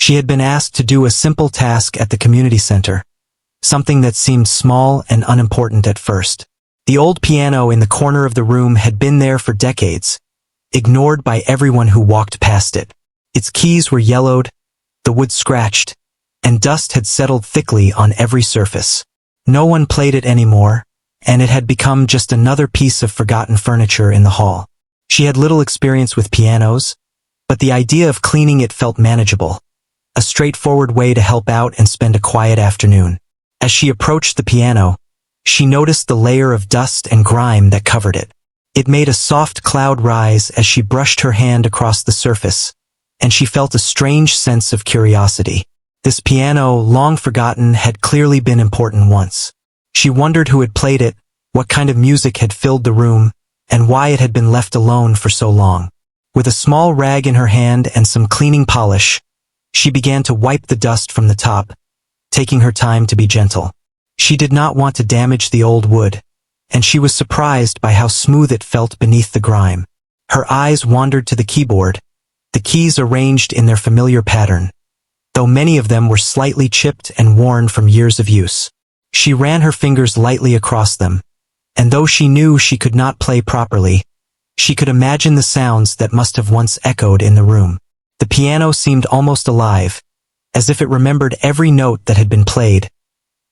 She had been asked to do a simple task at the community center, something that seemed small and unimportant at first. The old piano in the corner of the room had been there for decades, ignored by everyone who walked past it. Its keys were yellowed, the wood scratched, and dust had settled thickly on every surface. No one played it anymore, and it had become just another piece of forgotten furniture in the hall. She had little experience with pianos, but the idea of cleaning it felt manageable, a straightforward way to help out and spend a quiet afternoon. As she approached the piano, she noticed the layer of dust and grime that covered it. It made a soft cloud rise as she brushed her hand across the surface, and she felt a strange sense of curiosity. This piano, long forgotten, had clearly been important once. She wondered who had played it, what kind of music had filled the room, and why it had been left alone for so long. With a small rag in her hand and some cleaning polish, she began to wipe the dust from the top, taking her time to be gentle. She did not want to damage the old wood, and she was surprised by how smooth it felt beneath the grime. Her eyes wandered to the keyboard, the keys arranged in their familiar pattern, though many of them were slightly chipped and worn from years of use. She ran her fingers lightly across them, and though she knew she could not play properly, she could imagine the sounds that must have once echoed in the room. The piano seemed almost alive, as if it remembered every note that had been played,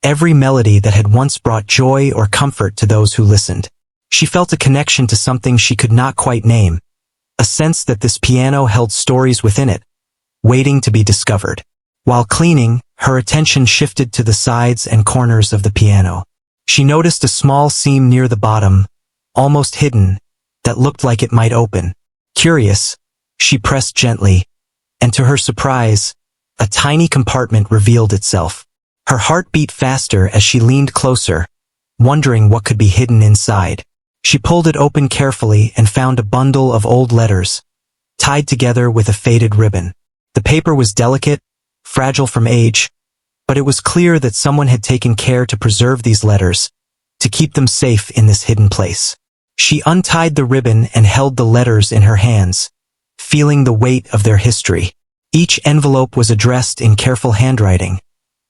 every melody that had once brought joy or comfort to those who listened. She felt a connection to something she could not quite name, a sense that this piano held stories within it, waiting to be discovered. While cleaning, her attention shifted to the sides and corners of the piano. She noticed a small seam near the bottom, almost hidden, that looked like it might open. Curious, she pressed gently, and to her surprise, a tiny compartment revealed itself. Her heart beat faster as she leaned closer, wondering what could be hidden inside. She pulled it open carefully and found a bundle of old letters, tied together with a faded ribbon. The paper was delicate, fragile from age, but it was clear that someone had taken care to preserve these letters, to keep them safe in this hidden place. She untied the ribbon and held the letters in her hands, feeling the weight of their history. Each envelope was addressed in careful handwriting,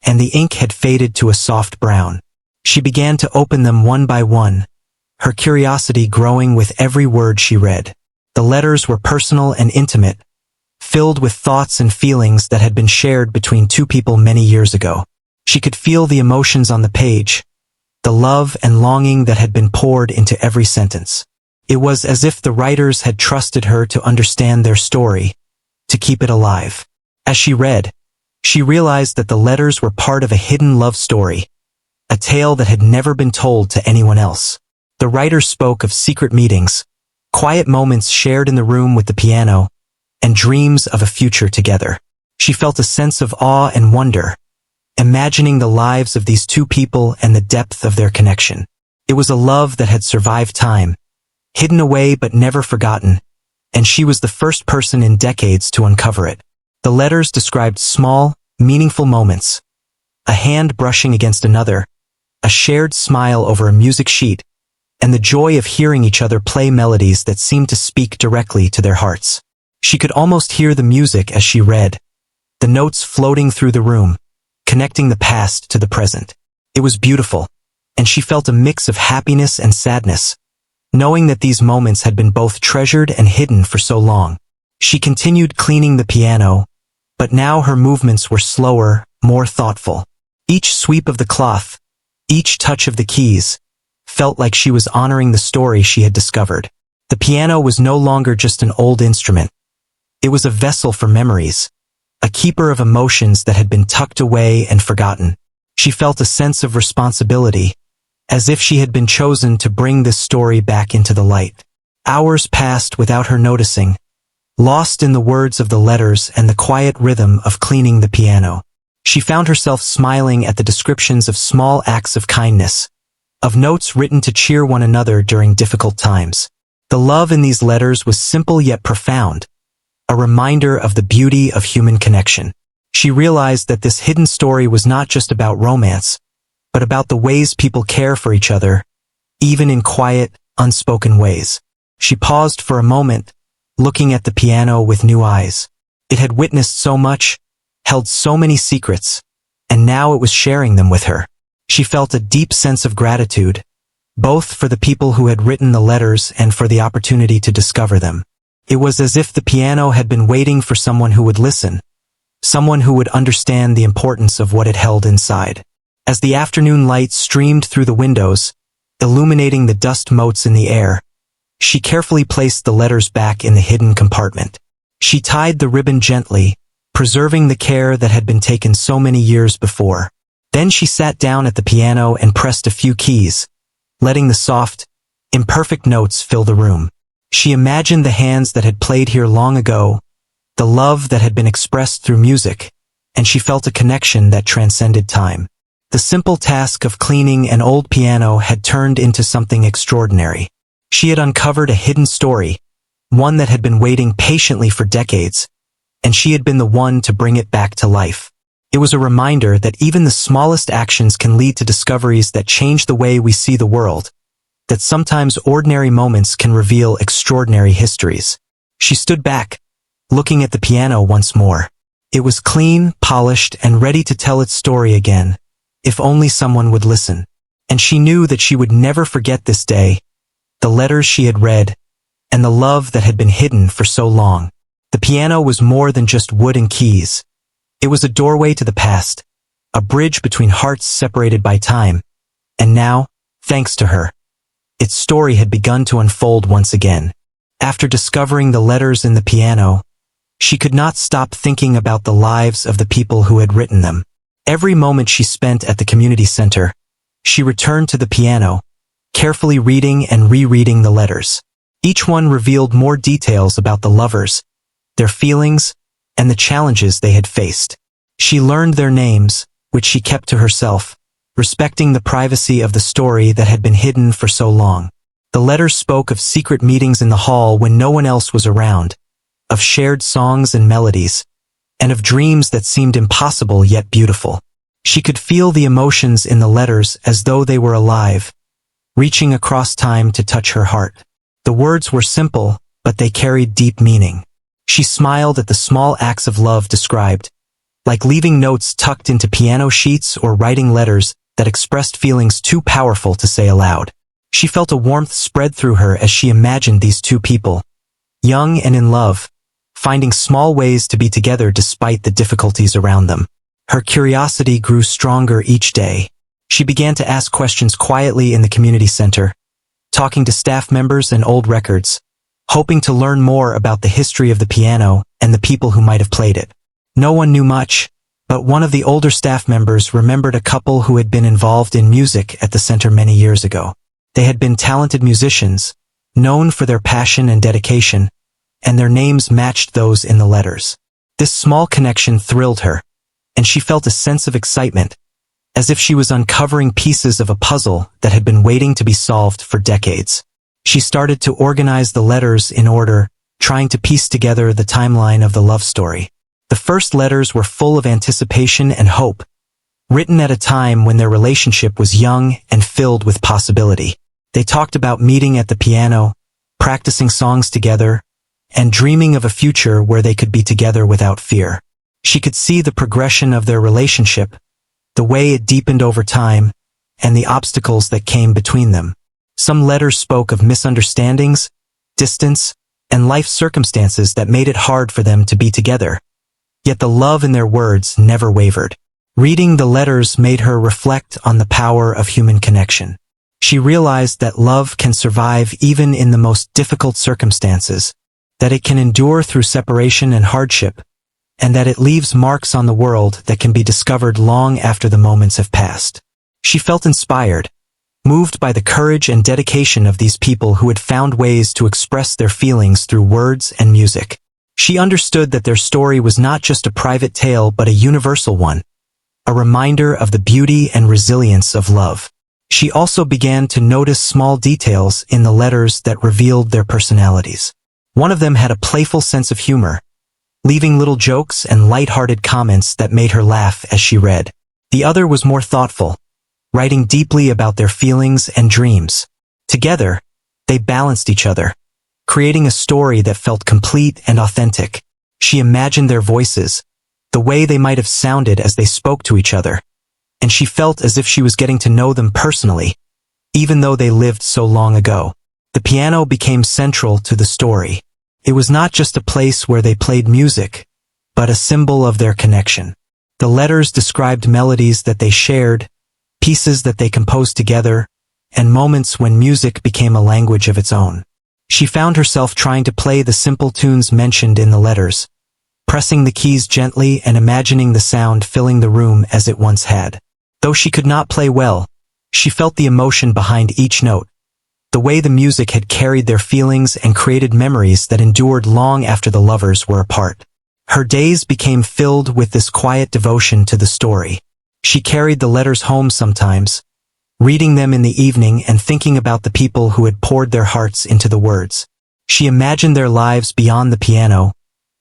and the ink had faded to a soft brown. She began to open them one by one, her curiosity growing with every word she read. The letters were personal and intimate, filled with thoughts and feelings that had been shared between two people many years ago. She could feel the emotions on the page, the love and longing that had been poured into every sentence. It was as if the writers had trusted her to understand their story, to keep it alive. As she read, she realized that the letters were part of a hidden love story, a tale that had never been told to anyone else. The writers spoke of secret meetings, quiet moments shared in the room with the piano, and dreams of a future together. She felt a sense of awe and wonder, imagining the lives of these two people and the depth of their connection. It was a love that had survived time, hidden away but never forgotten, and she was the first person in decades to uncover it. The letters described small, meaningful moments, a hand brushing against another, a shared smile over a music sheet, and the joy of hearing each other play melodies that seemed to speak directly to their hearts. She could almost hear the music as she read, the notes floating through the room, connecting the past to the present. It was beautiful, and she felt a mix of happiness and sadness, knowing that these moments had been both treasured and hidden for so long. She continued cleaning the piano, but now her movements were slower, more thoughtful. Each sweep of the cloth, each touch of the keys, felt like she was honoring the story she had discovered. The piano was no longer just an old instrument. It was a vessel for memories, a keeper of emotions that had been tucked away and forgotten. She felt a sense of responsibility, as if she had been chosen to bring this story back into the light. Hours passed without her noticing, lost in the words of the letters and the quiet rhythm of cleaning the piano. She found herself smiling at the descriptions of small acts of kindness, of notes written to cheer one another during difficult times. The love in these letters was simple yet profound, a reminder of the beauty of human connection. She realized that this hidden story was not just about romance, but about the ways people care for each other, even in quiet, unspoken ways. She paused for a moment, looking at the piano with new eyes. It had witnessed so much, held so many secrets, and now it was sharing them with her. She felt a deep sense of gratitude, both for the people who had written the letters and for the opportunity to discover them. It was as if the piano had been waiting for someone who would listen, someone who would understand the importance of what it held inside. As the afternoon light streamed through the windows, illuminating the dust motes in the air, she carefully placed the letters back in the hidden compartment. She tied the ribbon gently, preserving the care that had been taken so many years before. Then she sat down at the piano and pressed a few keys, letting the soft, imperfect notes fill the room. She imagined the hands that had played here long ago, the love that had been expressed through music, and she felt a connection that transcended time. The simple task of cleaning an old piano had turned into something extraordinary. She had uncovered a hidden story, one that had been waiting patiently for decades, and she had been the one to bring it back to life. It was a reminder that even the smallest actions can lead to discoveries that change the way we see the world, that sometimes ordinary moments can reveal extraordinary histories. She stood back, looking at the piano once more. It was clean, polished, and ready to tell its story again, if only someone would listen. And she knew that she would never forget this day, the letters she had read, and the love that had been hidden for so long. The piano was more than just wood and keys. It was a doorway to the past, a bridge between hearts separated by time, and now, thanks to her, its story had begun to unfold once again. After discovering the letters in the piano, she could not stop thinking about the lives of the people who had written them. Every moment she spent at the community center, she returned to the piano, carefully reading and rereading the letters. Each one revealed more details about the lovers, their feelings, and the challenges they had faced. She learned their names, which she kept to herself, respecting the privacy of the story that had been hidden for so long. The letters spoke of secret meetings in the hall when no one else was around, of shared songs and melodies, and of dreams that seemed impossible yet beautiful. She could feel the emotions in the letters as though they were alive, reaching across time to touch her heart. The words were simple, but they carried deep meaning. She smiled at the small acts of love described, like leaving notes tucked into piano sheets or writing letters that expressed feelings too powerful to say aloud. She felt a warmth spread through her as she imagined these two people, young and in love, finding small ways to be together despite the difficulties around them. Her curiosity grew stronger each day. She began to ask questions quietly in the community center, talking to staff members and old records, hoping to learn more about the history of the piano and the people who might have played it. No one knew much, but one of the older staff members remembered a couple who had been involved in music at the center many years ago. They had been talented musicians, known for their passion and dedication, and their names matched those in the letters. This small connection thrilled her, and she felt a sense of excitement, as if she was uncovering pieces of a puzzle that had been waiting to be solved for decades. She started to organize the letters in order, trying to piece together the timeline of the love story. The first letters were full of anticipation and hope, written at a time when their relationship was young and filled with possibility. They talked about meeting at the piano, practicing songs together, and dreaming of a future where they could be together without fear. She could see the progression of their relationship, the way it deepened over time, and the obstacles that came between them. Some letters spoke of misunderstandings, distance, and life circumstances that made it hard for them to be together. Yet the love in their words never wavered. Reading the letters made her reflect on the power of human connection. She realized that love can survive even in the most difficult circumstances, that it can endure through separation and hardship, and that it leaves marks on the world that can be discovered long after the moments have passed. She felt inspired, moved by the courage and dedication of these people who had found ways to express their feelings through words and music. She understood that their story was not just a private tale but a universal one, a reminder of the beauty and resilience of love. She also began to notice small details in the letters that revealed their personalities. One of them had a playful sense of humor, leaving little jokes and light-hearted comments that made her laugh as she read. The other was more thoughtful, writing deeply about their feelings and dreams. Together, they balanced each other, creating a story that felt complete and authentic. She imagined their voices, the the way they might have sounded as they spoke to each other. And she felt as if she was getting to know them personally, even though they lived so long ago. The piano became central to the story. It was not just a place where they played music, but a symbol of their connection. The letters described melodies that they shared, pieces that they composed together, and moments when music became a language of its own. She found herself trying to play the simple tunes mentioned in the letters, pressing the keys gently and imagining the sound filling the room as it once had. Though she could not play well, she felt the emotion behind each note, the way the music had carried their feelings and created memories that endured long after the lovers were apart. Her days became filled with this quiet devotion to the story. She carried the letters home sometimes, reading them in the evening and thinking about the people who had poured their hearts into the words. She imagined their lives beyond the piano,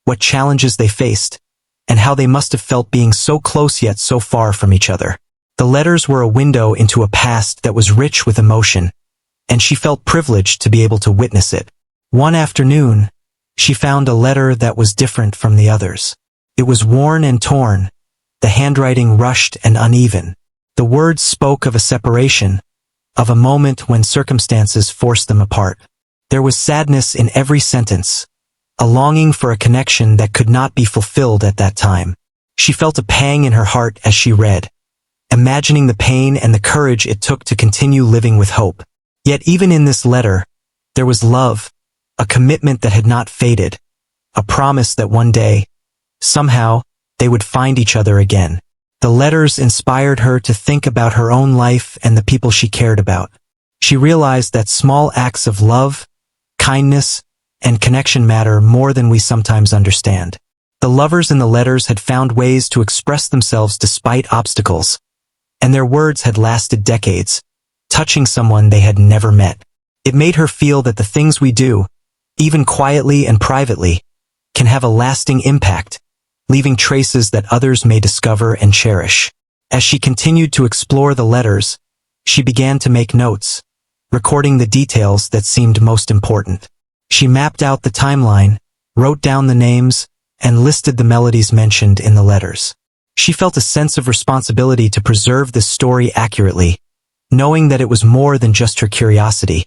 what challenges they faced, and how they must have felt being so close yet so far from each other. The letters were a window into a past that was rich with emotion, and she felt privileged to be able to witness it. One afternoon, she found a letter that was different from the others. It was worn and torn, the handwriting rushed and uneven. The words spoke of a separation, of a moment when circumstances forced them apart. There was sadness in every sentence, a longing for a connection that could not be fulfilled at that time. She felt a pang in her heart as she read, imagining the pain and the courage it took to continue living with hope. Yet even in this letter, there was love, a commitment that had not faded, a promise that one day, somehow, they would find each other again. The letters inspired her to think about her own life and the people she cared about. She realized that small acts of love, kindness, and connection matter more than we sometimes understand. The lovers in the letters had found ways to express themselves despite obstacles, and their words had lasted decades, touching someone they had never met. It made her feel that the things we do, even quietly and privately, can have a lasting impact, leaving traces that others may discover and cherish. As she continued to explore the letters, she began to make notes, recording the details that seemed most important. She mapped out the timeline, wrote down the names, and listed the melodies mentioned in the letters. She felt a sense of responsibility to preserve this story accurately, knowing that it was more than just her curiosity.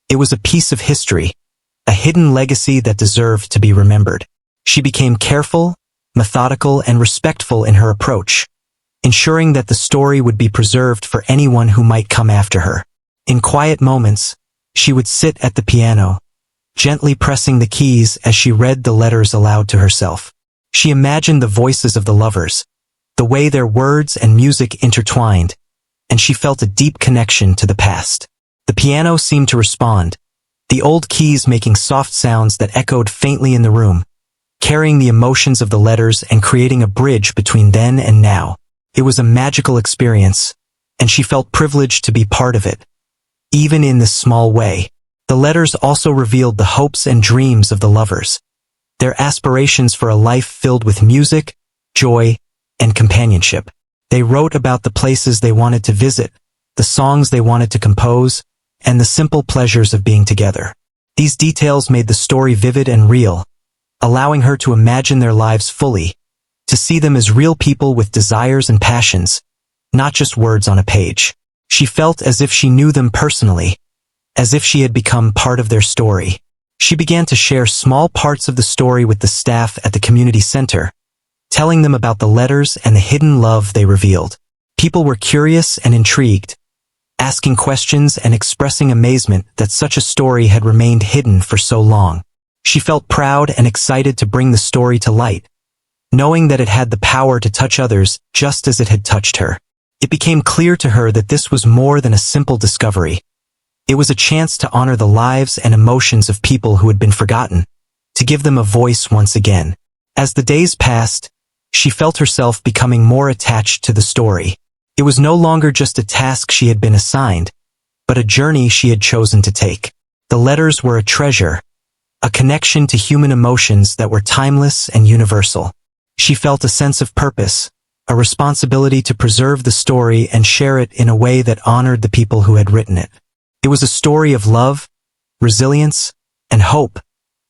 It was a piece of history, a hidden legacy that deserved to be remembered. She became careful, methodical, and respectful in her approach, ensuring that the story would be preserved for anyone who might come after her. In quiet moments, she would sit at the piano, gently pressing the keys as she read the letters aloud to herself. She imagined the voices of the lovers, the way their words and music intertwined, and she felt a deep connection to the past. The piano seemed to respond, the old keys making soft sounds that echoed faintly in the room, carrying the emotions of the letters and creating a bridge between then and now. It was a magical experience, and she felt privileged to be part of it, even in this small way. The letters also revealed the hopes and dreams of the lovers, their aspirations for a life filled with music, joy, and companionship. They wrote about the places they wanted to visit, the songs they wanted to compose, and the simple pleasures of being together. These details made the story vivid and real, allowing her to imagine their lives fully, to see them as real people with desires and passions, not just words on a page. She felt as if she knew them personally, as if she had become part of their story. She began to share small parts of the story with the staff at the community center, telling them about the letters and the hidden love they revealed. People were curious and intrigued, asking questions and expressing amazement that such a story had remained hidden for so long. She felt proud and excited to bring the story to light, knowing that it had the power to touch others just as it had touched her. It became clear to her that this was more than a simple discovery. It was a chance to honor the lives and emotions of people who had been forgotten, to give them a voice once again. As the days passed, she felt herself becoming more attached to the story. It was no longer just a task she had been assigned, but a journey she had chosen to take. The letters were a treasure, a connection to human emotions that were timeless and universal. She felt a sense of purpose, a responsibility to preserve the story and share it in a way that honored the people who had written it. It was a story of love, resilience, and hope,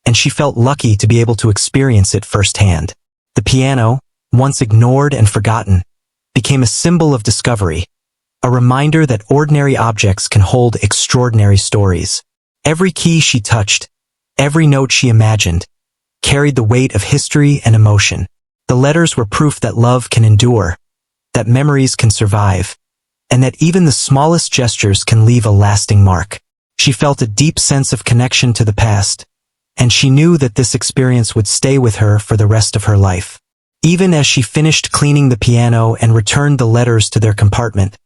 and she felt lucky to be able to experience it firsthand. The piano, once ignored and forgotten, became a symbol of discovery, a reminder that ordinary objects can hold extraordinary stories. Every key she touched, every note she imagined, carried the weight of history and emotion. The letters were proof that love can endure, that memories can survive, and that even the smallest gestures can leave a lasting mark. She felt a deep sense of connection to the past, and she knew that this experience would stay with her for the rest of her life. Even as she finished cleaning the piano and returned the letters to their compartment,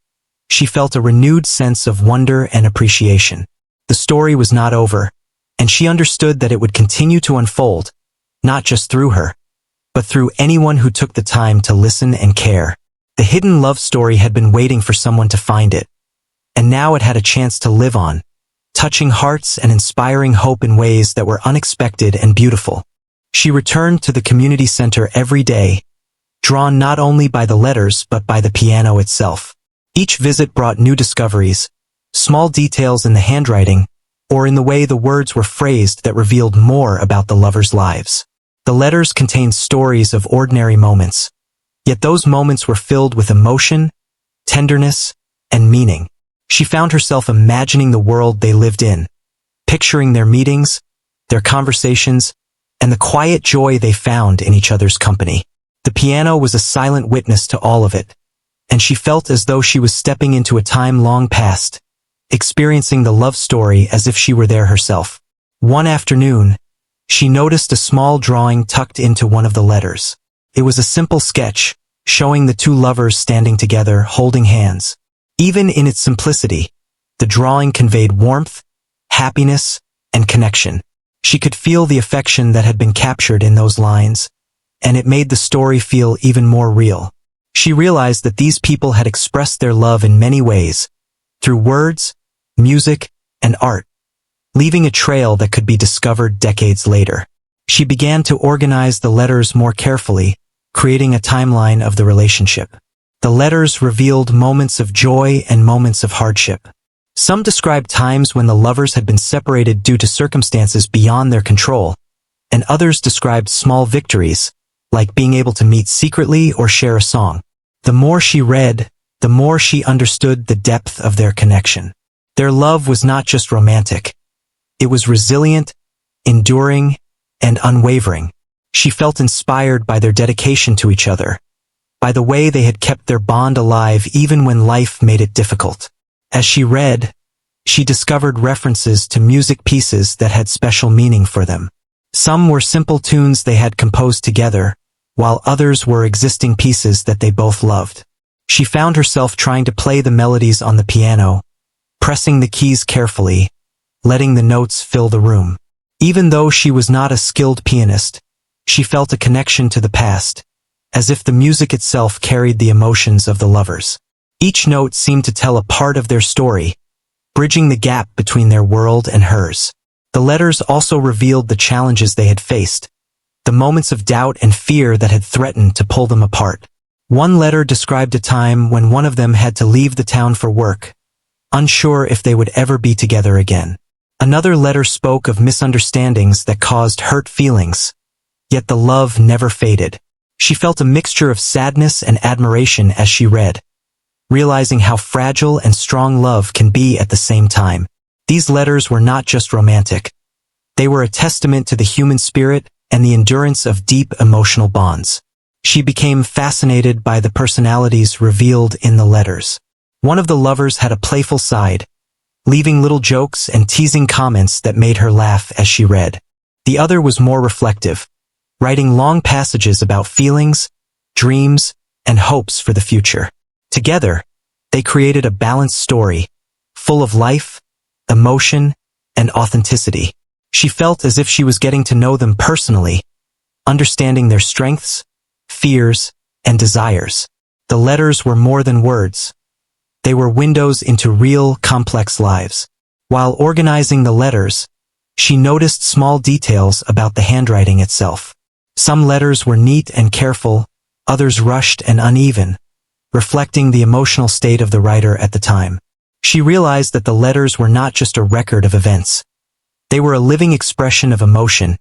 she felt a renewed sense of wonder and appreciation. The story was not over, and she understood that it would continue to unfold, not just through her, but through anyone who took the time to listen and care. The hidden love story had been waiting for someone to find it, and now it had a chance to live on, touching hearts and inspiring hope in ways that were unexpected and beautiful. She returned to the community center every day, drawn not only by the letters but by the piano itself. Each visit brought new discoveries, small details in the handwriting, or in the way the words were phrased that revealed more about the lovers' lives. The letters contained stories of ordinary moments, yet those moments were filled with emotion, tenderness, and meaning. She found herself imagining the world they lived in, picturing their meetings, their conversations, and the quiet joy they found in each other's company. The piano was a silent witness to all of it, and she felt as though she was stepping into a time long past, experiencing the love story as if she were there herself. One afternoon, she noticed a small drawing tucked into one of the letters. It was a simple sketch, showing the two lovers standing together, holding hands. Even in its simplicity, the drawing conveyed warmth, happiness, and connection. She could feel the affection that had been captured in those lines, and it made the story feel even more real. She realized that these people had expressed their love in many ways, through words, music, and art, leaving a trail that could be discovered decades later. She began to organize the letters more carefully, creating a timeline of the relationship. The letters revealed moments of joy and moments of hardship. Some described times when the lovers had been separated due to circumstances beyond their control, and others described small victories, like being able to meet secretly or share a song. The more she read, the more she understood the depth of their connection. Their love was not just romantic. It was resilient, enduring, and unwavering. She felt inspired by their dedication to each other, by the way they had kept their bond alive even when life made it difficult. As she read, she discovered references to music pieces that had special meaning for them. Some were simple tunes they had composed together, while others were existing pieces that they both loved. She found herself trying to play the melodies on the piano, pressing the keys carefully, letting the notes fill the room. Even though she was not a skilled pianist, she felt a connection to the past, as if the music itself carried the emotions of the lovers. Each note seemed to tell a part of their story, bridging the gap between their world and hers. The letters also revealed the challenges they had faced, the moments of doubt and fear that had threatened to pull them apart. One letter described a time when one of them had to leave the town for work, unsure if they would ever be together again. Another letter spoke of misunderstandings that caused hurt feelings, yet the love never faded. She felt a mixture of sadness and admiration as she read, realizing how fragile and strong love can be at the same time. These letters were not just romantic. They were a testament to the human spirit and the endurance of deep emotional bonds. She became fascinated by the personalities revealed in the letters. One of the lovers had a playful side, leaving little jokes and teasing comments that made her laugh as she read. The other was more reflective, writing long passages about feelings, dreams, and hopes for the future. Together, they created a balanced story, full of life, emotion, and authenticity. She felt as if she was getting to know them personally, understanding their strengths, fears, and desires. The letters were more than words. They were windows into real, complex lives. While organizing the letters, she noticed small details about the handwriting itself. Some letters were neat and careful, others rushed and uneven, reflecting the emotional state of the writer at the time. She realized that the letters were not just a record of events. They were a living expression of emotion,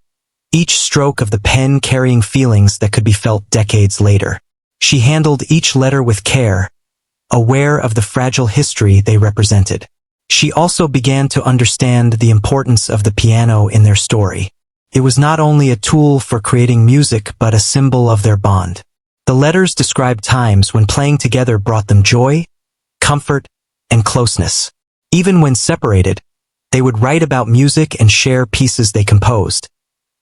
each stroke of the pen carrying feelings that could be felt decades later. She handled each letter with care, aware of the fragile history they represented. She also began to understand the importance of the piano in their story. It was not only a tool for creating music but a symbol of their bond. The letters described times when playing together brought them joy, comfort, and closeness. Even when separated, they would write about music and share pieces they composed,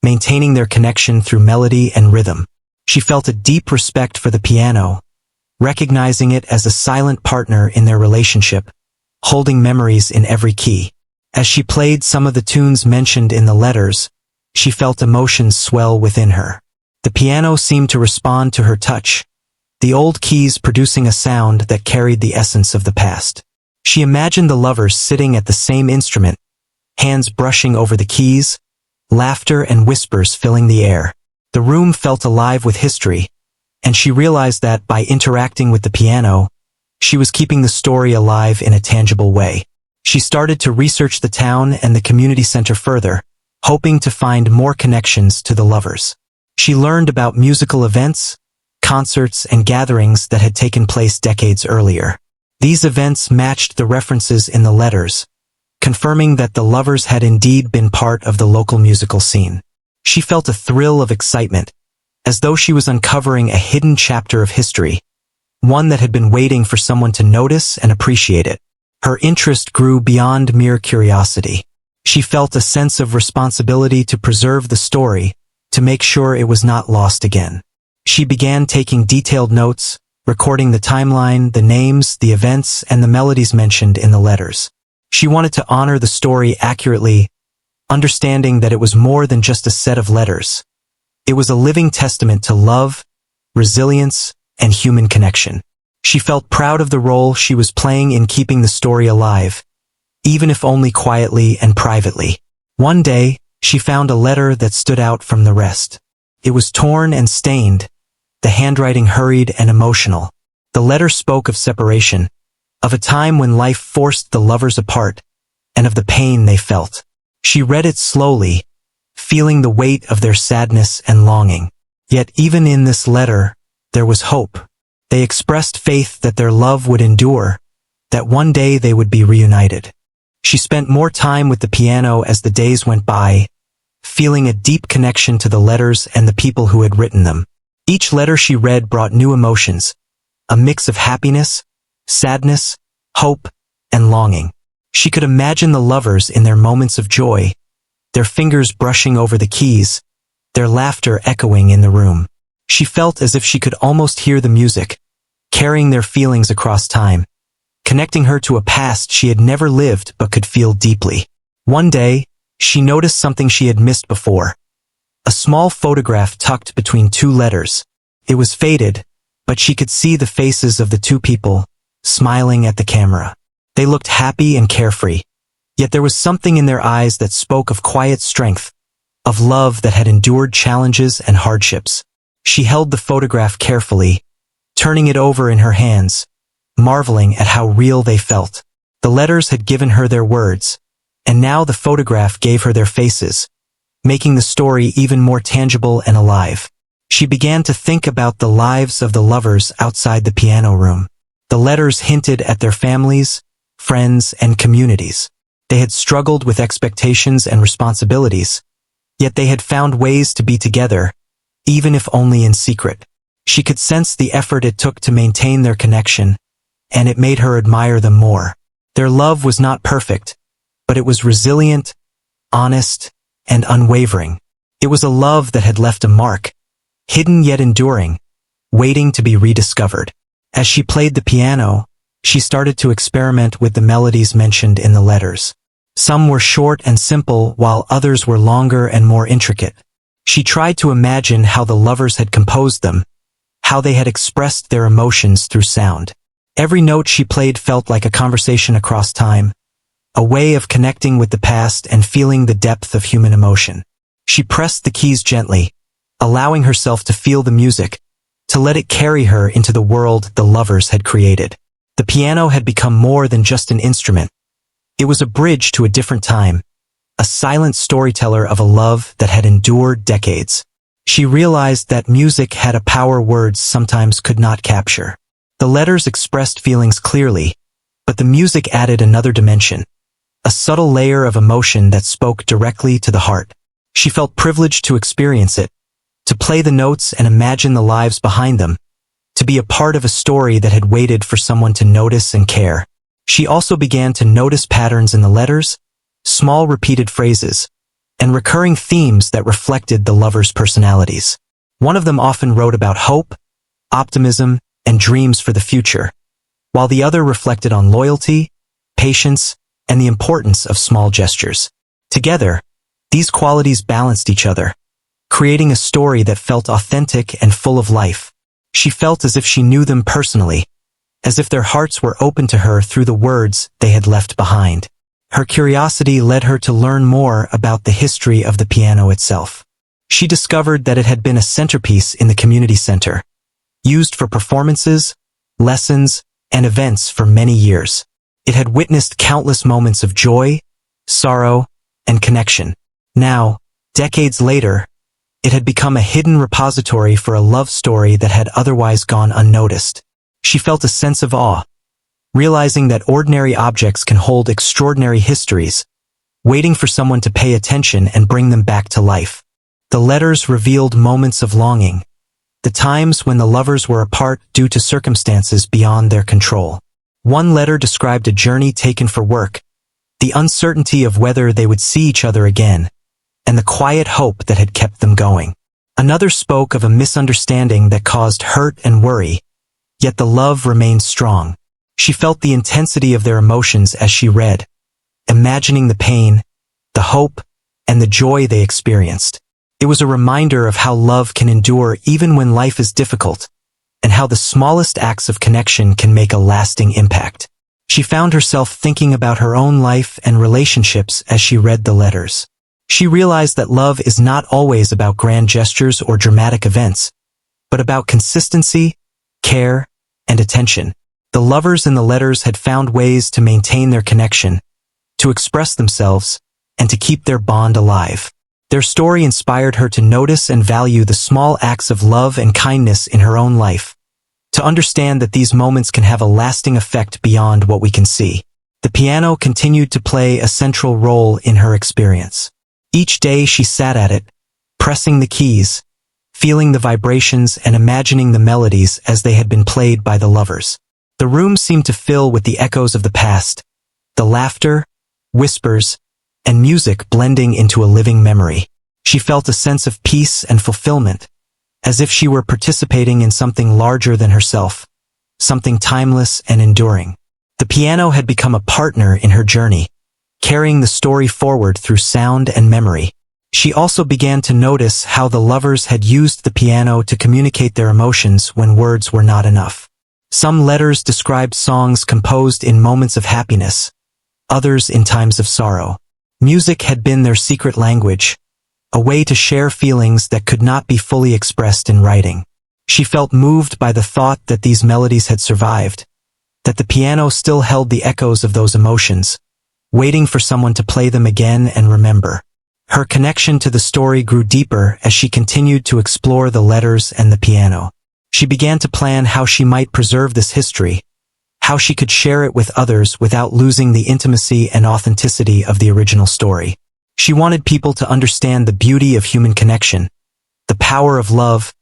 maintaining their connection through melody and rhythm. She felt a deep respect for the piano, recognizing it as a silent partner in their relationship, holding memories in every key. As she played some of the tunes mentioned in the letters, she felt emotions swell within her. The piano seemed to respond to her touch, the old keys producing a sound that carried the essence of the past. She imagined the lovers sitting at the same instrument, hands brushing over the keys, laughter and whispers filling the air. The room felt alive with history, and she realized that by interacting with the piano, she was keeping the story alive in a tangible way. She started to research the town and the community center further, hoping to find more connections to the lovers. She learned about musical events, concerts, and gatherings that had taken place decades earlier. These events matched the references in the letters, confirming that the lovers had indeed been part of the local musical scene. She felt a thrill of excitement, as though she was uncovering a hidden chapter of history, one that had been waiting for someone to notice and appreciate it. Her interest grew beyond mere curiosity. She felt a sense of responsibility to preserve the story, to make sure it was not lost again. She began taking detailed notes, recording the timeline, the names, the events, and the melodies mentioned in the letters. She wanted to honor the story accurately, understanding that it was more than just a set of letters. It was a living testament to love, resilience, and human connection. She felt proud of the role she was playing in keeping the story alive, even if only quietly and privately. One day, she found a letter that stood out from the rest. It was torn and stained, the handwriting hurried and emotional. The letter spoke of separation, of a time when life forced the lovers apart, and of the pain they felt. She read it slowly, feeling the weight of their sadness and longing. Yet even in this letter, there was hope. They expressed faith that their love would endure, that one day they would be reunited. She spent more time with the piano as the days went by, feeling a deep connection to the letters and the people who had written them. Each letter she read brought new emotions, a mix of happiness, sadness, hope, and longing. She could imagine the lovers in their moments of joy, their fingers brushing over the keys, their laughter echoing in the room. She felt as if she could almost hear the music, carrying their feelings across time, connecting her to a past she had never lived but could feel deeply. One day, she noticed something she had missed before. A small photograph tucked between two letters. It was faded, but she could see the faces of the two people, smiling at the camera. They looked happy and carefree, yet there was something in their eyes that spoke of quiet strength, of love that had endured challenges and hardships. She held the photograph carefully, turning it over in her hands, marveling at how real they felt. The letters had given her their words, and now the photograph gave her their faces, making the story even more tangible and alive. She began to think about the lives of the lovers outside the piano room. The letters hinted at their families, friends, and communities. They had struggled with expectations and responsibilities, yet they had found ways to be together, even if only in secret. She could sense the effort it took to maintain their connection, and it made her admire them more. Their love was not perfect, but it was resilient, honest, and unwavering. It was a love that had left a mark, hidden yet enduring, waiting to be rediscovered. As she played the piano, she started to experiment with the melodies mentioned in the letters. Some were short and simple, while others were longer and more intricate. She tried to imagine how the lovers had composed them, how they had expressed their emotions through sound. Every note she played felt like a conversation across time, a way of connecting with the past and feeling the depth of human emotion. She pressed the keys gently, allowing herself to feel the music, to let it carry her into the world the lovers had created. The piano had become more than just an instrument. It was a bridge to a different time, a silent storyteller of a love that had endured decades. She realized that music had a power words sometimes could not capture. The letters expressed feelings clearly, but the music added another dimension, a subtle layer of emotion that spoke directly to the heart. She felt privileged to experience it, to play the notes and imagine the lives behind them, to be a part of a story that had waited for someone to notice and care. She also began to notice patterns in the letters, small repeated phrases, and recurring themes that reflected the lovers' personalities. One of them often wrote about hope, optimism, and dreams for the future, while the other reflected on loyalty, patience, and the importance of small gestures. Together, these qualities balanced each other, creating a story that felt authentic and full of life. She felt as if she knew them personally, as if their hearts were open to her through the words they had left behind. Her curiosity led her to learn more about the history of the piano itself. She discovered that it had been a centerpiece in the community center, used for performances, lessons, and events for many years. It had witnessed countless moments of joy, sorrow, and connection. Now, decades later, it had become a hidden repository for a love story that had otherwise gone unnoticed. She felt a sense of awe, realizing that ordinary objects can hold extraordinary histories, waiting for someone to pay attention and bring them back to life. The letters revealed moments of longing, the times when the lovers were apart due to circumstances beyond their control. One letter described a journey taken for work, the uncertainty of whether they would see each other again, and the quiet hope that had kept them going. Another spoke of a misunderstanding that caused hurt and worry, yet the love remained strong. She felt the intensity of their emotions as she read, imagining the pain, the hope, and the joy they experienced. It was a reminder of how love can endure even when life is difficult, and how the smallest acts of connection can make a lasting impact. She found herself thinking about her own life and relationships as she read the letters. She realized that love is not always about grand gestures or dramatic events, but about consistency, care, and attention. The lovers in the letters had found ways to maintain their connection, to express themselves, and to keep their bond alive. Their story inspired her to notice and value the small acts of love and kindness in her own life, to understand that these moments can have a lasting effect beyond what we can see. The piano continued to play a central role in her experience. Each day she sat at it, pressing the keys, feeling the vibrations and imagining the melodies as they had been played by the lovers. The room seemed to fill with the echoes of the past, the laughter, whispers, and music blending into a living memory. She felt a sense of peace and fulfillment, as if she were participating in something larger than herself, something timeless and enduring. The piano had become a partner in her journey, carrying the story forward through sound and memory. She also began to notice how the lovers had used the piano to communicate their emotions when words were not enough. Some letters described songs composed in moments of happiness, others in times of sorrow. Music had been their secret language, a way to share feelings that could not be fully expressed in writing. She felt moved by the thought that these melodies had survived, that the piano still held the echoes of those emotions, waiting for someone to play them again and remember. Her connection to the story grew deeper as she continued to explore the letters and the piano. She began to plan how she might preserve this history, how she could share it with others without losing the intimacy and authenticity of the original story. She wanted people to understand the beauty of human connection, the power of love,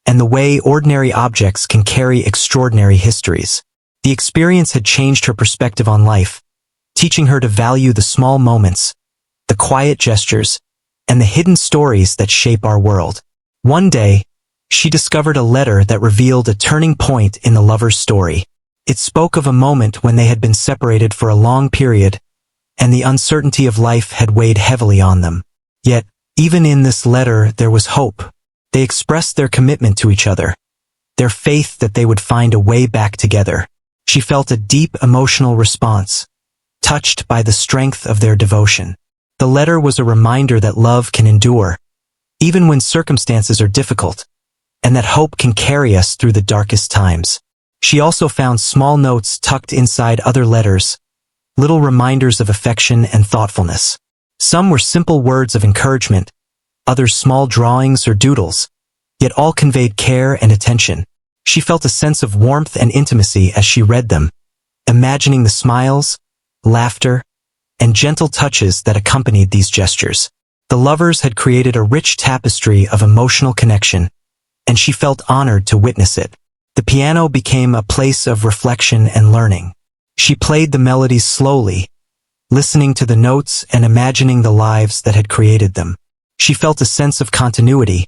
and the way ordinary objects can carry extraordinary histories. The experience had changed her perspective on life, teaching her to value the small moments, the quiet gestures, and the hidden stories that shape our world. One day, she discovered a letter that revealed a turning point in the lovers' story. It spoke of a moment when they had been separated for a long period, and the uncertainty of life had weighed heavily on them. Yet, even in this letter there was hope. They expressed their commitment to each other, their faith that they would find a way back together. She felt a deep emotional response, touched by the strength of their devotion. The letter was a reminder that love can endure, even when circumstances are difficult, and that hope can carry us through the darkest times. She also found small notes tucked inside other letters, little reminders of affection and thoughtfulness. Some were simple words of encouragement, others small drawings or doodles, yet all conveyed care and attention. She felt a sense of warmth and intimacy as she read them, imagining the smiles, laughter, and gentle touches that accompanied these gestures. The lovers had created a rich tapestry of emotional connection, and she felt honored to witness it. The piano became a place of reflection and learning. She played the melodies slowly, listening to the notes and imagining the lives that had created them. She felt a sense of continuity,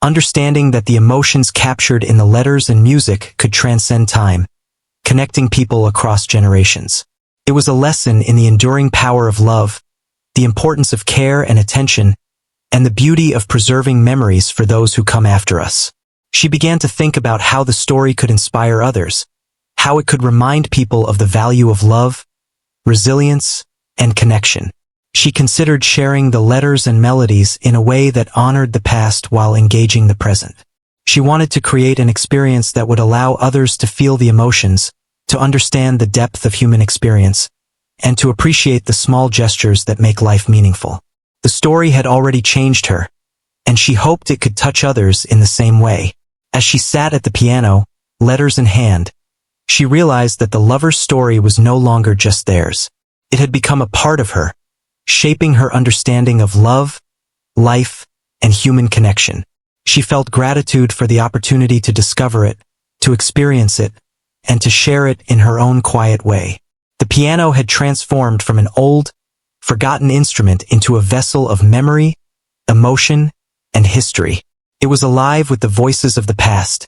understanding that the emotions captured in the letters and music could transcend time, connecting people across generations. It was a lesson in the enduring power of love, the importance of care and attention, and the beauty of preserving memories for those who come after us. She began to think about how the story could inspire others, how it could remind people of the value of love, resilience, and connection. She considered sharing the letters and melodies in a way that honored the past while engaging the present. She wanted to create an experience that would allow others to feel the emotions, to understand the depth of human experience, and to appreciate the small gestures that make life meaningful. The story had already changed her, and she hoped it could touch others in the same way. As she sat at the piano, letters in hand, she realized that the lover's story was no longer just theirs. It had become a part of her, shaping her understanding of love, life, and human connection. She felt gratitude for the opportunity to discover it, to experience it, and to share it in her own quiet way. The piano had transformed from an old, forgotten instrument into a vessel of memory, emotion, and history. It was alive with the voices of the past,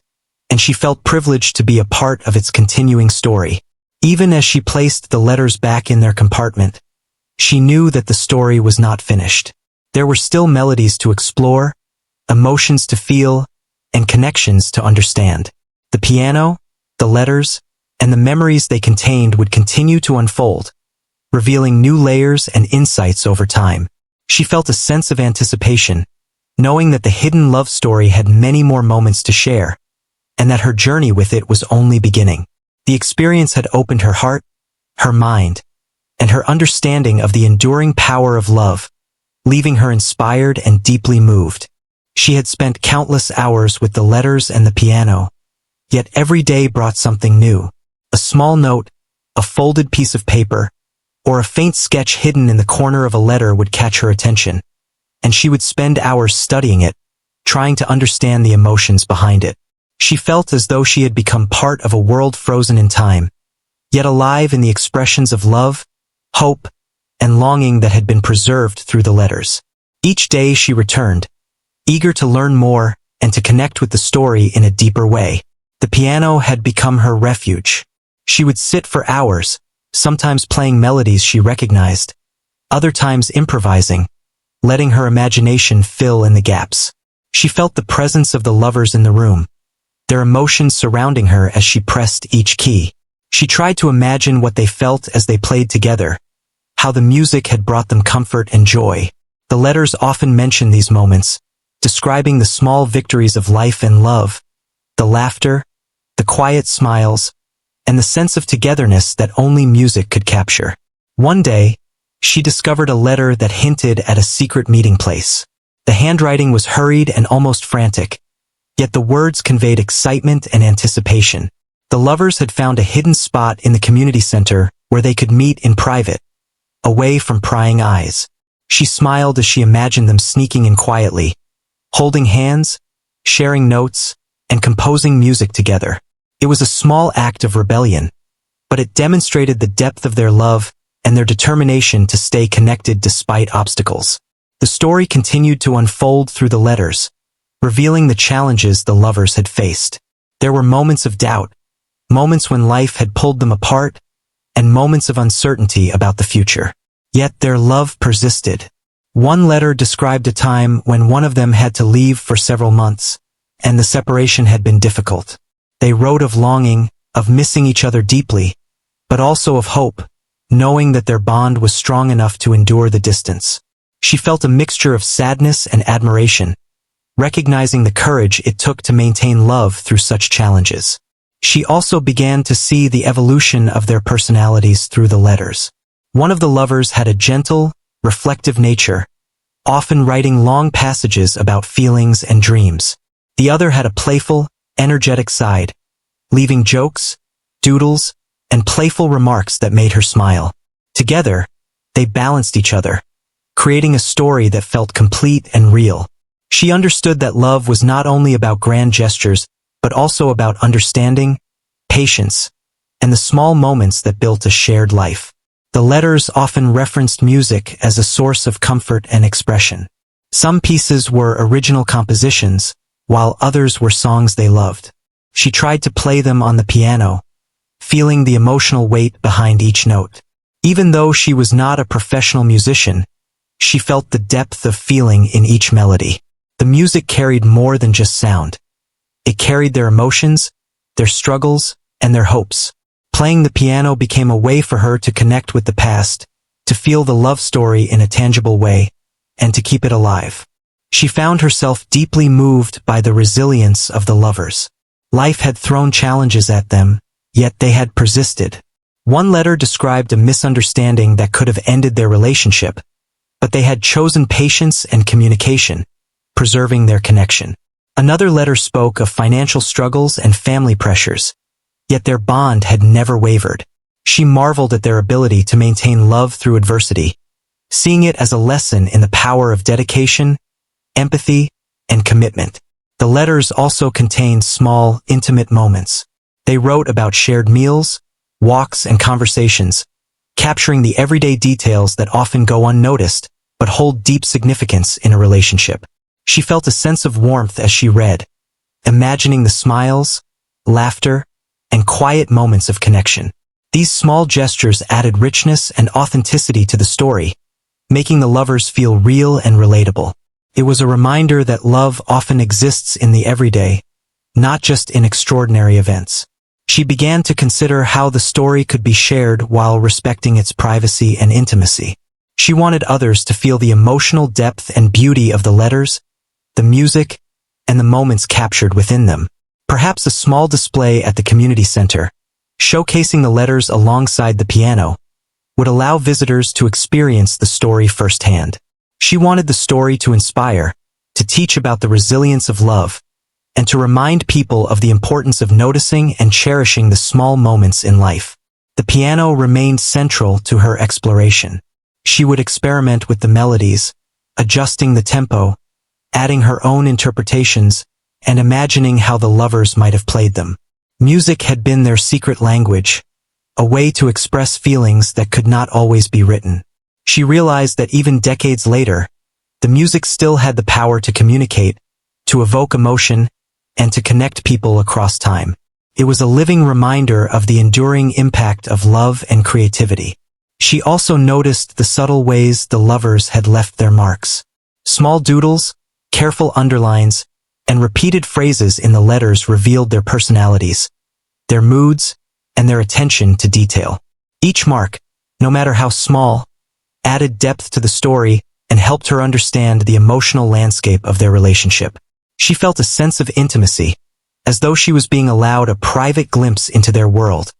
and she felt privileged to be a part of its continuing story. Even as she placed the letters back in their compartment, she knew that the story was not finished. There were still melodies to explore, emotions to feel, and connections to understand. The piano, the letters, and the memories they contained would continue to unfold, revealing new layers and insights over time. She felt a sense of anticipation, knowing that the hidden love story had many more moments to share, and that her journey with it was only beginning. The experience had opened her heart, her mind, and her understanding of the enduring power of love, leaving her inspired and deeply moved. She had spent countless hours with the letters and the piano, yet every day brought something new. A small note, a folded piece of paper, or a faint sketch hidden in the corner of a letter would catch her attention, and she would spend hours studying it, trying to understand the emotions behind it. She felt as though she had become part of a world frozen in time, yet alive in the expressions of love, hope, and longing that had been preserved through the letters. Each day she returned, eager to learn more and to connect with the story in a deeper way. The piano had become her refuge. She would sit for hours, sometimes playing melodies she recognized, other times improvising, letting her imagination fill in the gaps. She felt the presence of the lovers in the room, their emotions surrounding her as she pressed each key. She tried to imagine what they felt as they played together, how the music had brought them comfort and joy. The letters often mention these moments, describing the small victories of life and love, the laughter, the quiet smiles, and the sense of togetherness that only music could capture. One day, she discovered a letter that hinted at a secret meeting place. The handwriting was hurried and almost frantic, yet the words conveyed excitement and anticipation. The lovers had found a hidden spot in the community center where they could meet in private, away from prying eyes. She smiled as she imagined them sneaking in quietly, holding hands, sharing notes, and composing music together. It was a small act of rebellion, but it demonstrated the depth of their love and their determination to stay connected despite obstacles. The story continued to unfold through the letters, revealing the challenges the lovers had faced. There were moments of doubt, moments when life had pulled them apart, and moments of uncertainty about the future. Yet their love persisted. One letter described a time when one of them had to leave for several months, and the separation had been difficult. They wrote of longing, of missing each other deeply, but also of hope, knowing that their bond was strong enough to endure the distance. She felt a mixture of sadness and admiration, recognizing the courage it took to maintain love through such challenges. She also began to see the evolution of their personalities through the letters. One of the lovers had a gentle, reflective nature, often writing long passages about feelings and dreams. The other had a playful, energetic side, leaving jokes, doodles, and playful remarks that made her smile. Together, they balanced each other, creating a story that felt complete and real. She understood that love was not only about grand gestures, but also about understanding, patience, and the small moments that built a shared life. The letters often referenced music as a source of comfort and expression. Some pieces were original compositions, while others were songs they loved. She tried to play them on the piano, feeling the emotional weight behind each note. Even though she was not a professional musician, she felt the depth of feeling in each melody. The music carried more than just sound. It carried their emotions, their struggles, and their hopes. Playing the piano became a way for her to connect with the past, to feel the love story in a tangible way, and to keep it alive. She found herself deeply moved by the resilience of the lovers. Life had thrown challenges at them, yet they had persisted. One letter described a misunderstanding that could have ended their relationship, but they had chosen patience and communication, preserving their connection. Another letter spoke of financial struggles and family pressures, yet their bond had never wavered. She marveled at their ability to maintain love through adversity, seeing it as a lesson in the power of dedication, empathy, and commitment. The letters also contained small, intimate moments. They wrote about shared meals, walks, and conversations, capturing the everyday details that often go unnoticed, but hold deep significance in a relationship. She felt a sense of warmth as she read, imagining the smiles, laughter, and quiet moments of connection. These small gestures added richness and authenticity to the story, making the lovers feel real and relatable. It was a reminder that love often exists in the everyday, not just in extraordinary events. She began to consider how the story could be shared while respecting its privacy and intimacy. She wanted others to feel the emotional depth and beauty of the letters, the music, and the moments captured within them. Perhaps a small display at the community center, showcasing the letters alongside the piano, would allow visitors to experience the story firsthand. She wanted the story to inspire, to teach about the resilience of love, and to remind people of the importance of noticing and cherishing the small moments in life. The piano remained central to her exploration. She would experiment with the melodies, adjusting the tempo, adding her own interpretations, and imagining how the lovers might have played them. Music had been their secret language, a way to express feelings that could not always be written. She realized that even decades later, the music still had the power to communicate, to evoke emotion, and to connect people across time. It was a living reminder of the enduring impact of love and creativity. She also noticed the subtle ways the lovers had left their marks. Small doodles, careful underlines, and repeated phrases in the letters revealed their personalities, their moods, and their attention to detail. Each mark, no matter how small, added depth to the story and helped her understand the emotional landscape of their relationship. She felt a sense of intimacy, as though she was being allowed a private glimpse into their world,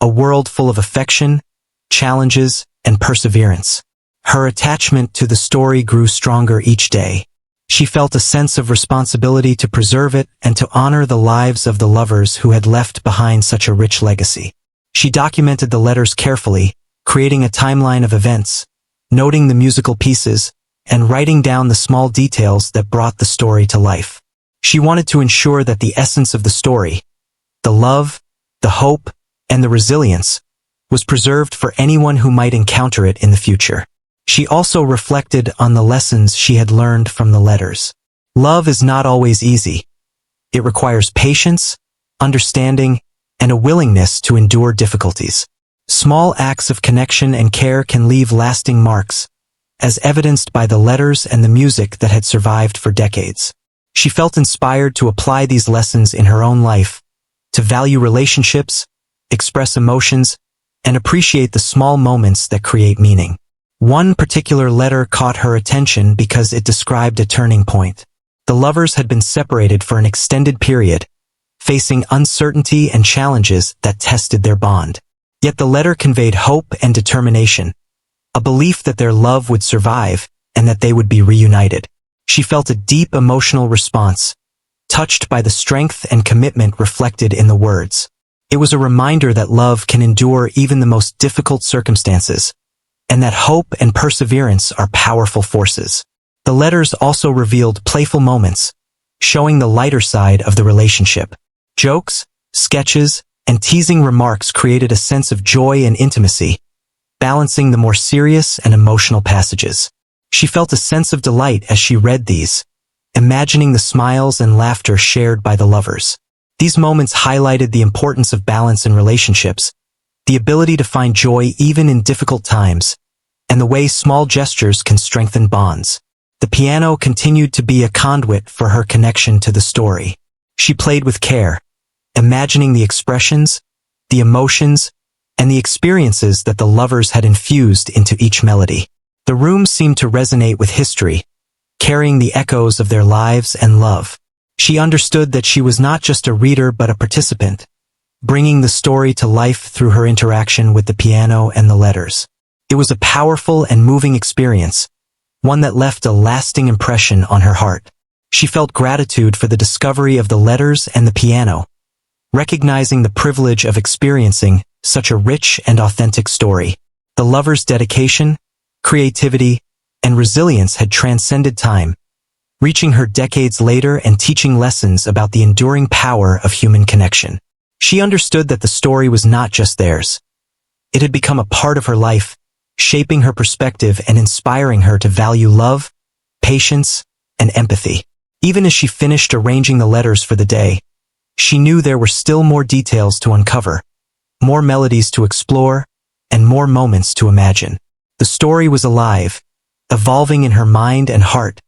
a world full of affection, challenges, and perseverance. Her attachment to the story grew stronger each day. She felt a sense of responsibility to preserve it and to honor the lives of the lovers who had left behind such a rich legacy. She documented the letters carefully, creating a timeline of events, noting the musical pieces, and writing down the small details that brought the story to life. She wanted to ensure that the essence of the story, the love, the hope, and the resilience, was preserved for anyone who might encounter it in the future. She also reflected on the lessons she had learned from the letters. Love is not always easy. It requires patience, understanding, and a willingness to endure difficulties. Small acts of connection and care can leave lasting marks, as evidenced by the letters and the music that had survived for decades. She felt inspired to apply these lessons in her own life, to value relationships, express emotions, and appreciate the small moments that create meaning. One particular letter caught her attention because it described a turning point. The lovers had been separated for an extended period, facing uncertainty and challenges that tested their bond. Yet the letter conveyed hope and determination, a belief that their love would survive and that they would be reunited. She felt a deep emotional response, touched by the strength and commitment reflected in the words. It was a reminder that love can endure even the most difficult circumstances, and that hope and perseverance are powerful forces. The letters also revealed playful moments, showing the lighter side of the relationship. Jokes, sketches, and teasing remarks created a sense of joy and intimacy, balancing the more serious and emotional passages. She felt a sense of delight as she read these, imagining the smiles and laughter shared by the lovers. These moments highlighted the importance of balance in relationships, the ability to find joy even in difficult times, and the way small gestures can strengthen bonds. The piano continued to be a conduit for her connection to the story. She played with care, imagining the expressions, the emotions, and the experiences that the lovers had infused into each melody. The room seemed to resonate with history, carrying the echoes of their lives and love. She understood that she was not just a reader but a participant, bringing the story to life through her interaction with the piano and the letters. It was a powerful and moving experience, one that left a lasting impression on her heart. She felt gratitude for the discovery of the letters and the piano, recognizing the privilege of experiencing such a rich and authentic story. The lovers' dedication, creativity, and resilience had transcended time, reaching her decades later and teaching lessons about the enduring power of human connection. She understood that the story was not just theirs. It had become a part of her life, shaping her perspective and inspiring her to value love, patience, and empathy. Even as she finished arranging the letters for the day, she knew there were still more details to uncover, more melodies to explore, and more moments to imagine. The story was alive, evolving in her mind and heart,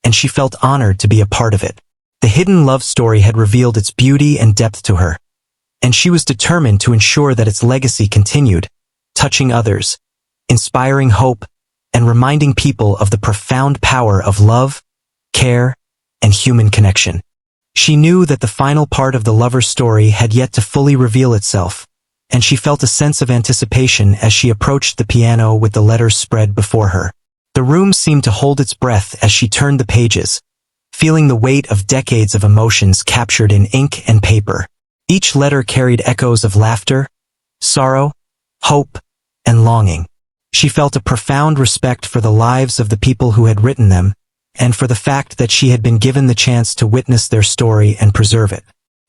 and she felt honored to be a part of it. The hidden love story had revealed its beauty and depth to her, and she was determined to ensure that its legacy continued, touching others, inspiring hope, and reminding people of the profound power of love, care, and human connection. She knew that the final part of the lover's story had yet to fully reveal itself, and she felt a sense of anticipation as she approached the piano with the letters spread before her. The room seemed to hold its breath as she turned the pages, feeling the weight of decades of emotions captured in ink and paper. Each letter carried echoes of laughter, sorrow, hope, and longing. She felt a profound respect for the lives of the people who had written them, and for the fact that she had been given the chance to witness their story and preserve it.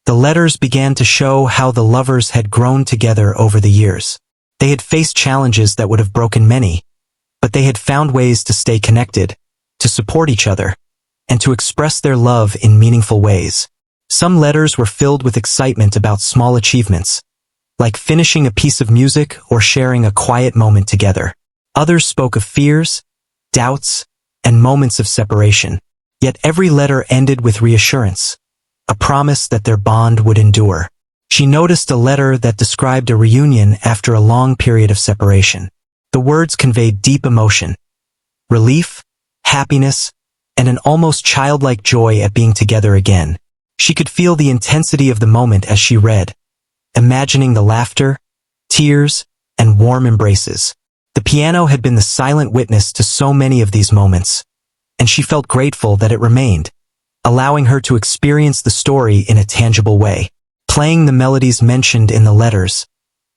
The letters began to show how the lovers had grown together over the years. They had faced challenges that would have broken many, but they had found ways to stay connected, to support each other, and to express their love in meaningful ways. Some letters were filled with excitement about small achievements, like finishing a piece of music or sharing a quiet moment together. Others spoke of fears, doubts, and moments of separation. Yet every letter ended with reassurance, a promise that their bond would endure. She noticed a letter that described a reunion after a long period of separation. The words conveyed deep emotion, relief, happiness, and an almost childlike joy at being together again. She could feel the intensity of the moment as she read, imagining the laughter, tears, and warm embraces. The piano had been the silent witness to so many of these moments, and she felt grateful that it remained, allowing her to experience the story in a tangible way. Playing the melodies mentioned in the letters,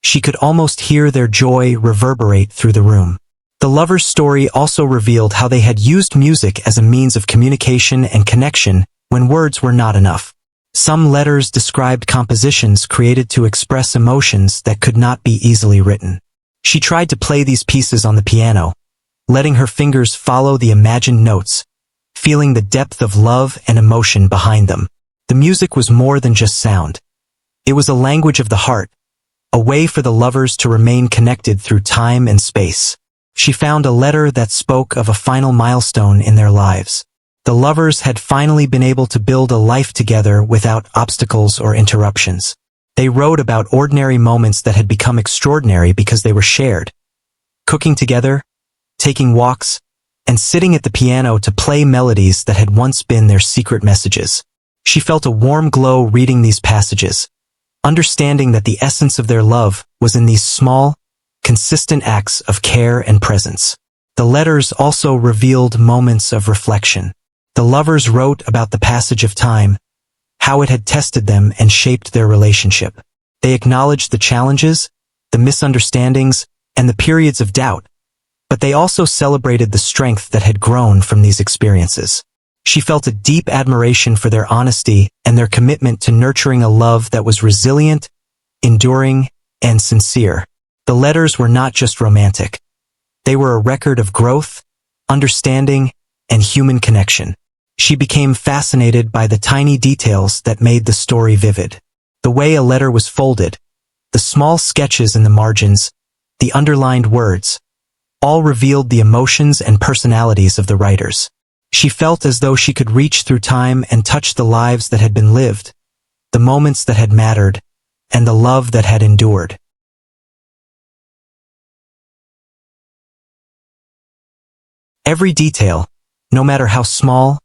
she could almost hear their joy reverberate through the room. The lovers' story also revealed how they had used music as a means of communication and connection when words were not enough. Some letters described compositions created to express emotions that could not be easily written. She tried to play these pieces on the piano, letting her fingers follow the imagined notes, feeling the depth of love and emotion behind them. The music was more than just sound. It was a language of the heart, a way for the lovers to remain connected through time and space. She found a letter that spoke of a final milestone in their lives. The lovers had finally been able to build a life together without obstacles or interruptions. They wrote about ordinary moments that had become extraordinary because they were shared. Cooking together, taking walks, and sitting at the piano to play melodies that had once been their secret messages. She felt a warm glow reading these passages, understanding that the essence of their love was in these small, consistent acts of care and presence. The letters also revealed moments of reflection. The lovers wrote about the passage of time, how it had tested them and shaped their relationship. They acknowledged the challenges, the misunderstandings, and the periods of doubt, but they also celebrated the strength that had grown from these experiences. She felt a deep admiration for their honesty and their commitment to nurturing a love that was resilient, enduring, and sincere. The letters were not just romantic. They were a record of growth, understanding, and human connection. She became fascinated by the tiny details that made the story vivid. The way a letter was folded, the small sketches in the margins, the underlined words, all revealed the emotions and personalities of the writers. She felt as though she could reach through time and touch the lives that had been lived, the moments that had mattered, and the love that had endured. Every detail, no matter how small,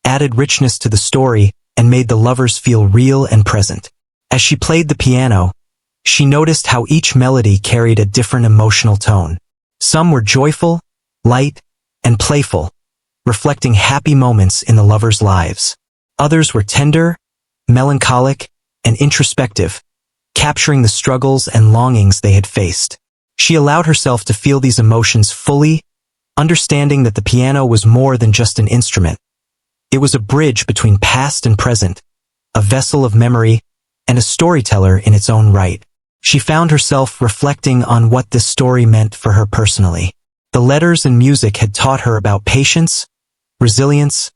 added richness to the story and made the lovers feel real and present. As she played the piano, she noticed how each melody carried a different emotional tone. Some were joyful, light, and playful, reflecting happy moments in the lovers' lives. Others were tender, melancholic, and introspective, capturing the struggles and longings they had faced. She allowed herself to feel these emotions fully, understanding that the piano was more than just an instrument. It was a bridge between past and present, a vessel of memory, and a storyteller in its own right. She found herself reflecting on what this story meant for her personally. The letters and music had taught her about patience, resilience,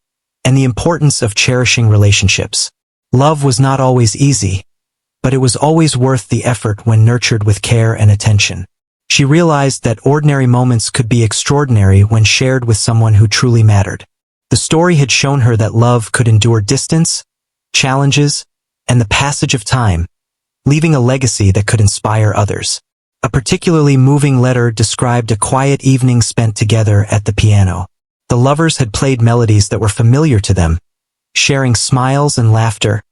and the importance of cherishing relationships. Love was not always easy, but it was always worth the effort when nurtured with care and attention. She realized that ordinary moments could be extraordinary when shared with someone who truly mattered. The story had shown her that love could endure distance, challenges, and the passage of time, leaving a legacy that could inspire others. A particularly moving letter described a quiet evening spent together at the piano. The lovers had played melodies that were familiar to them, sharing smiles and laughter,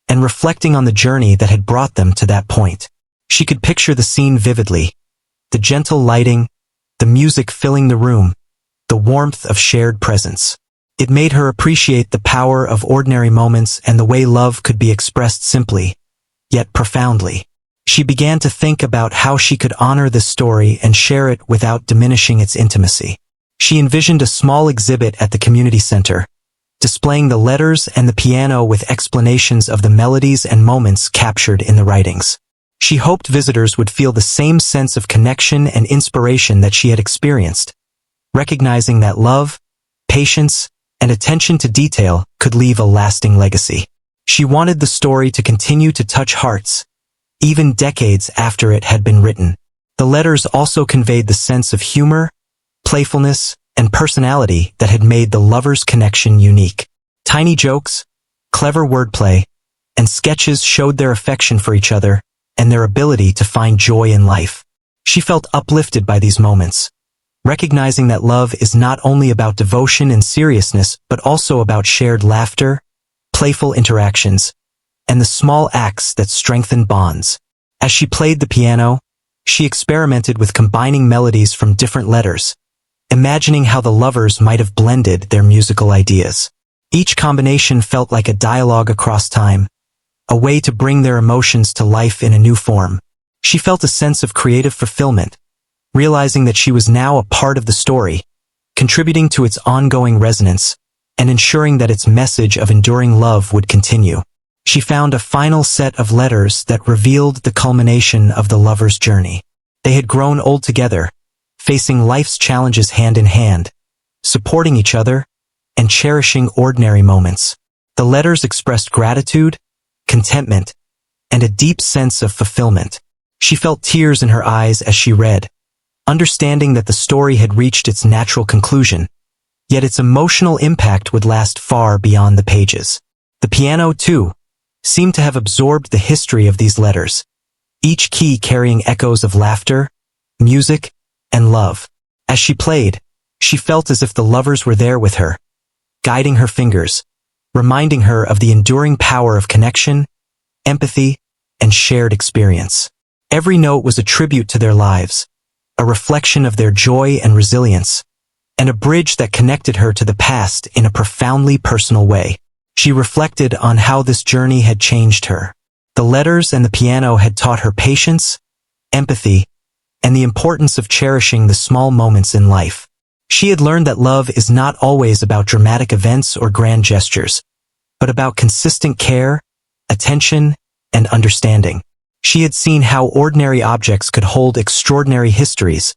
and reflecting on the journey that had brought them to that point. She could picture the scene vividly, the gentle lighting, the music filling the room, the warmth of shared presence. It made her appreciate the power of ordinary moments and the way love could be expressed simply, yet profoundly. She began to think about how she could honor this story and share it without diminishing its intimacy. She envisioned a small exhibit at the community center, displaying the letters and the piano with explanations of the melodies and moments captured in the writings. She hoped visitors would feel the same sense of connection and inspiration that she had experienced, recognizing that love, patience, and attention to detail could leave a lasting legacy. She wanted the story to continue to touch hearts, even decades after it had been written. The letters also conveyed the sense of humor, playfulness, and personality that had made the lovers' connection unique. Tiny jokes, clever wordplay, and sketches showed their affection for each other and their ability to find joy in life. She felt uplifted by these moments, recognizing that love is not only about devotion and seriousness but also about shared laughter, playful interactions, and the small acts that strengthen bonds. As she played the piano, she experimented with combining melodies from different letters, imagining how the lovers might have blended their musical ideas. Each combination felt like a dialogue across time, a way to bring their emotions to life in a new form. She felt a sense of creative fulfillment, realizing that she was now a part of the story, contributing to its ongoing resonance, and ensuring that its message of enduring love would continue. She found a final set of letters that revealed the culmination of the lovers' journey. They had grown old together, facing life's challenges hand in hand, supporting each other, and cherishing ordinary moments. The letters expressed gratitude, contentment, and a deep sense of fulfillment. She felt tears in her eyes as she read, understanding that the story had reached its natural conclusion, yet its emotional impact would last far beyond the pages. The piano, too, seemed to have absorbed the history of these letters, each key carrying echoes of laughter, music, and love. As she played, she felt as if the lovers were there with her, guiding her fingers, reminding her of the enduring power of connection, empathy, and shared experience. Every note was a tribute to their lives, a reflection of their joy and resilience, and a bridge that connected her to the past in a profoundly personal way. She reflected on how this journey had changed her. The letters and the piano had taught her patience, empathy, and the importance of cherishing the small moments in life. She had learned that love is not always about dramatic events or grand gestures, but about consistent care, attention, and understanding. She had seen how ordinary objects could hold extraordinary histories,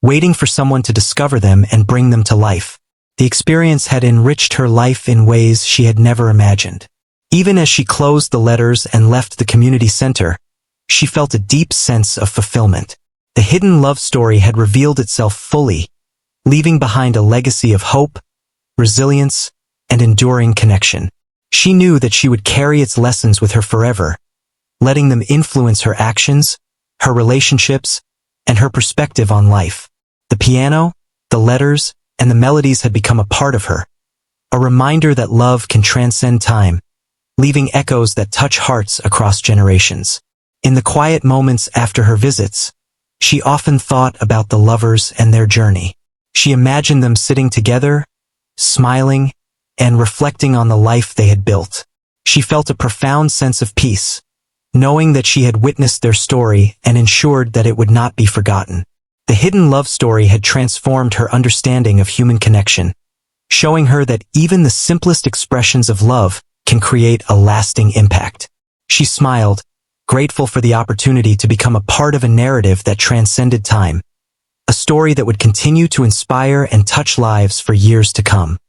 waiting for someone to discover them and bring them to life. The experience had enriched her life in ways she had never imagined. Even as she closed the letters and left the community center, she felt a deep sense of fulfillment. The hidden love story had revealed itself fully, leaving behind a legacy of hope, resilience, and enduring connection. She knew that she would carry its lessons with her forever, letting them influence her actions, her relationships, and her perspective on life. The piano, the letters, and the melodies had become a part of her, a reminder that love can transcend time, leaving echoes that touch hearts across generations. In the quiet moments after her visits, she often thought about the lovers and their journey. She imagined them sitting together, smiling, and reflecting on the life they had built. She felt a profound sense of peace, knowing that she had witnessed their story and ensured that it would not be forgotten. The hidden love story had transformed her understanding of human connection, showing her that even the simplest expressions of love can create a lasting impact. She smiled, grateful for the opportunity to become a part of a narrative that transcended time, a story that would continue to inspire and touch lives for years to come.